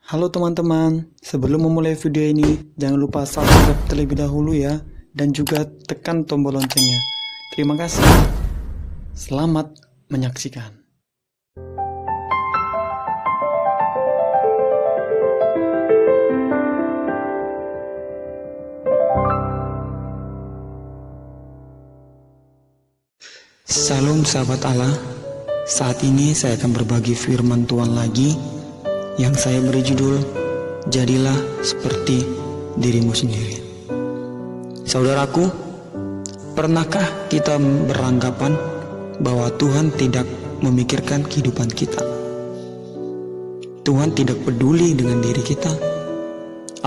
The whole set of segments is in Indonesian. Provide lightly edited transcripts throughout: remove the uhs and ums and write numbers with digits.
Halo teman-teman, sebelum memulai video ini, jangan lupa subscribe terlebih dahulu ya, dan juga tekan tombol loncengnya. Terima kasih. Selamat menyaksikan. Salam sahabat Allah, saat ini saya akan berbagi firman Tuhan lagi yang saya beri judul, Jadilah Seperti Dirimu Sendiri. Saudaraku, pernahkah kita beranggapan bahwa Tuhan tidak memikirkan kehidupan kita? Tuhan tidak peduli dengan diri kita?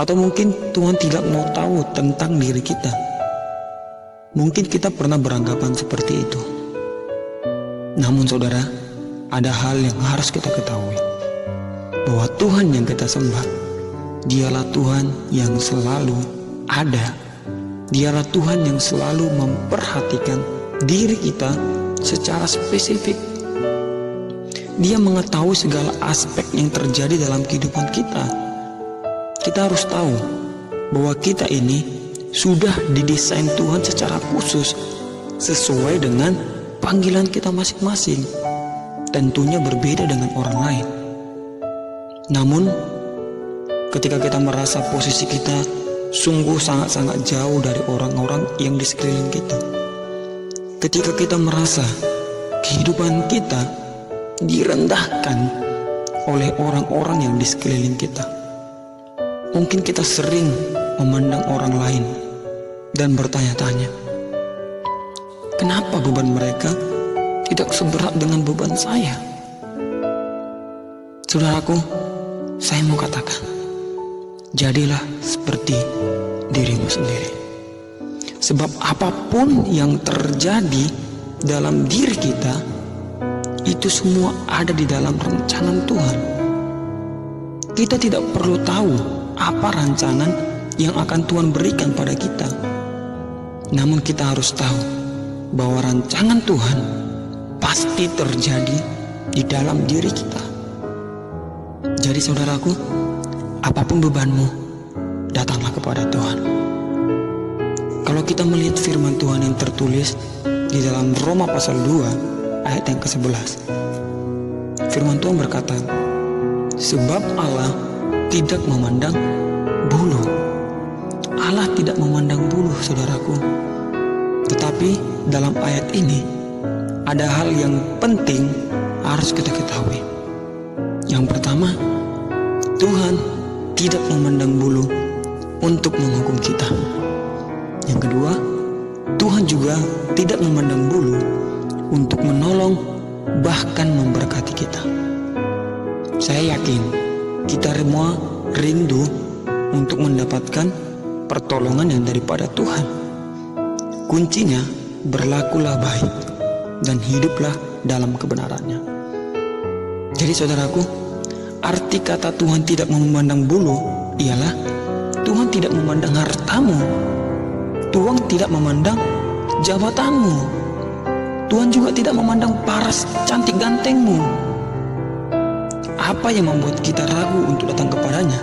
Atau mungkin Tuhan tidak mau tahu tentang diri kita? Mungkin kita pernah beranggapan seperti itu. Namun saudara, ada hal yang harus kita ketahui, bahwa Tuhan yang kita sembah, Dialah Tuhan yang selalu ada. Dialah Tuhan yang selalu memperhatikan diri kita secara spesifik. Dia mengetahui segala aspek yang terjadi dalam kehidupan kita. Kita harus tahu bahwa kita ini sudah didesain Tuhan secara khusus, sesuai dengan panggilan kita masing-masing. Tentunya berbeda dengan orang lain. Namun, ketika kita merasa posisi kita sungguh sangat-sangat jauh dari orang-orang yang di sekeliling kita, ketika kita merasa kehidupan kita direndahkan oleh orang-orang yang di sekeliling kita, mungkin kita sering memandang orang lain dan bertanya-tanya, kenapa beban mereka tidak seberat dengan beban saya? Saudaraku, saya mau katakan, jadilah seperti dirimu sendiri. Sebab apapun yang terjadi dalam diri kita, itu semua ada di dalam rancangan Tuhan. Kita tidak perlu tahu apa rancangan yang akan Tuhan berikan pada kita. Namun kita harus tahu bahwa rancangan Tuhan pasti terjadi di dalam diri kita. Jadi saudaraku, apapun bebanmu, datanglah kepada Tuhan. Kalau kita melihat firman Tuhan yang tertulis di dalam Roma pasal 2 ayat yang ke-11, firman Tuhan berkata, sebab Allah tidak memandang bulu. Allah tidak memandang bulu, saudaraku. Tetapi dalam ayat ini ada hal yang penting harus kita ketahui. Yang pertama, Tuhan tidak memandang bulu untuk menghukum kita. Yang kedua, Tuhan juga tidak memandang bulu untuk menolong bahkan memberkati kita. Saya yakin kita semua rindu untuk mendapatkan pertolongan yang daripada Tuhan. Kuncinya, berlakulah baik dan hiduplah dalam kebenarannya. Jadi saudaraku, arti kata Tuhan tidak memandang bulu ialah Tuhan tidak memandang hartamu, Tuhan tidak memandang jabatanmu, Tuhan juga tidak memandang paras cantik gantengmu. Apa yang membuat kita ragu untuk datang kepadanya?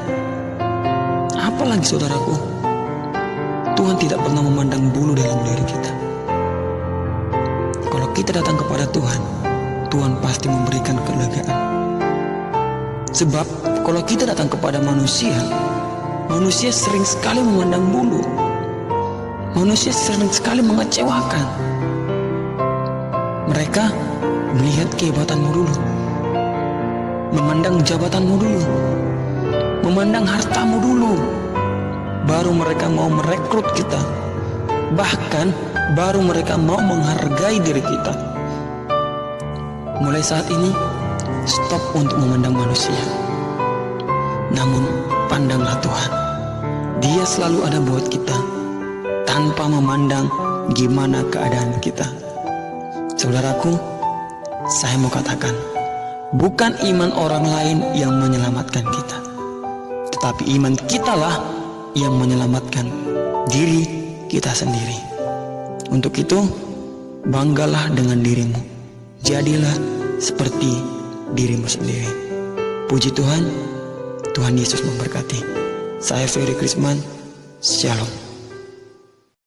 Apalagi saudaraku, Tuhan tidak pernah memandang bulu dalam diri kita. Kalau kita datang kepada Tuhan, Tuhan pasti memberikan kelegaan. Sebab kalau kita datang kepada manusia, manusia sering sekali memandang bulu. Manusia sering sekali mengecewakan. Mereka melihat kehebatanmu dulu, memandang jabatanmu dulu, memandang hartamu dulu, baru mereka mau merekrut kita. Bahkan baru mereka mau menghargai diri kita. Mulai saat ini, stop untuk memandang manusia. Namun, pandanglah Tuhan. Dia selalu ada buat kita, tanpa memandang gimana keadaan kita. Saudaraku, saya mau katakan, bukan iman orang lain yang menyelamatkan kita, tetapi iman kitalah yang menyelamatkan diri kita sendiri. Untuk itu, banggalah dengan dirimu. Jadilah seperti dirimu sendiri. Puji Tuhan, Tuhan Yesus memberkati. Saya Ferry Krisman. Shalom.